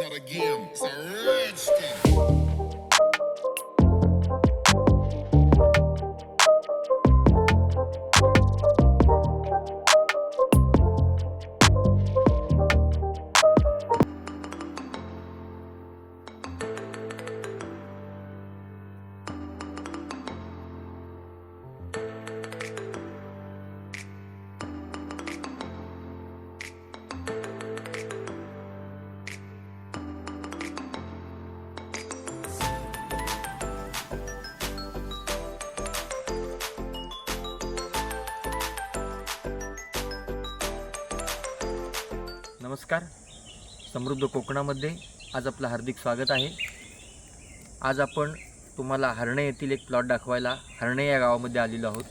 not a game, it's a rich thing. नमस्कार. समृद्ध कोकणामध्ये आज आपलं हार्दिक स्वागत आहे. आज आपण तुम्हाला हर्णे येथील एक प्लॉट दाखवायला हर्णे या गावामध्ये आलेलो आहोत.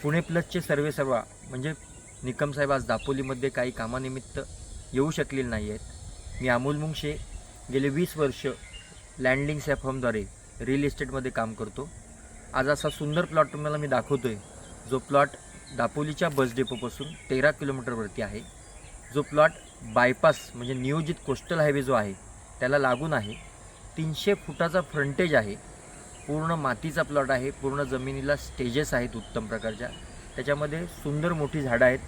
पुणे प्लसचे सर्वेसर्वा म्हणजे निकम साहेब आज दापोलीमध्ये काही कामानिमित्त येऊ शकलेले नाही आहेत. मी अमोल मुंगशे गेले 20 वर्ष लँडलिंग्स या फर्मद्वारे रिअल इस्टेटमध्ये काम करतो. आज असा सुंदर प्लॉट तुम्हाला मी दाखवतो आहे, जो प्लॉट दापोलीच्या बस डेपोपासून 13 किलोमीटरवरती आहे. जो प्लॉट बायपास म्हणजे नियोजित कोस्टल हायवे जो आहे त्याला लागून आहे. 300 फुटाचा फ्रंटेज आहे. पूर्ण मातीचा प्लॉट आहे. पूर्ण जमिनीला स्टेजेस आहेत उत्तम प्रकारच्या. त्याच्यामध्ये सुंदर मोठी झाडं आहेत.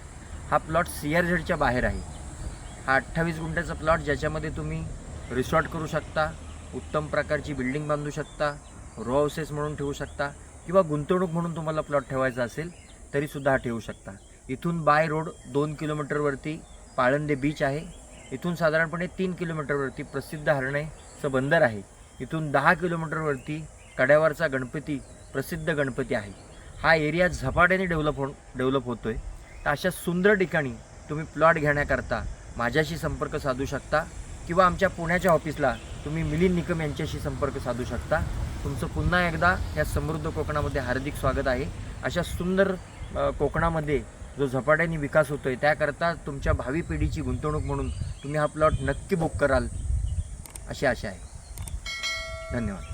हा प्लॉट CRZच्या बाहेर आहे. हा 28 गुंठ्याचा प्लॉट, ज्याच्यामध्ये तुम्ही रिसॉर्ट करू शकता, उत्तम प्रकारची बिल्डिंग बांधू शकता, रो हाऊसेस म्हणून ठेवू शकता, किंवा गुंतवणूक म्हणून तुम्हाला प्लॉट ठेवायचा असेल तरीसुद्धा हा ठेवू शकता. इथून बाय रोड 2 किलोमीटरवरती पाळंदे बीच आहे. इथून साधारणपणे 3 किलोमीटरवरती प्रसिद्ध हर्णेचं बंदर आहे. इथून 10 किलोमीटरवरती कड्यावरचा गणपती प्रसिद्ध गणपती आहे. हा एरिया झपाट्याने डेव्हलप होतो आहे. तर अशा सुंदर ठिकाणी तुम्ही प्लॉट घेण्याकरता माझ्याशी संपर्क साधू शकता, किंवा आमच्या पुण्याच्या ऑफिसला तुम्ही मिलिंद निकम यांच्याशी संपर्क साधू शकता. तुमचं पुन्हा एकदा या समृद्ध कोकणामध्ये हार्दिक स्वागत आहे. अशा सुंदर कोकणामध्ये जो झपाट्याने विकास होतो आहे त्याकरता तुमच्या भावी पिढीची गुंतवणूक म्हणून तुम्ही हा प्लॉट नक्की बुक कराल अशी आशा आहे. धन्यवाद.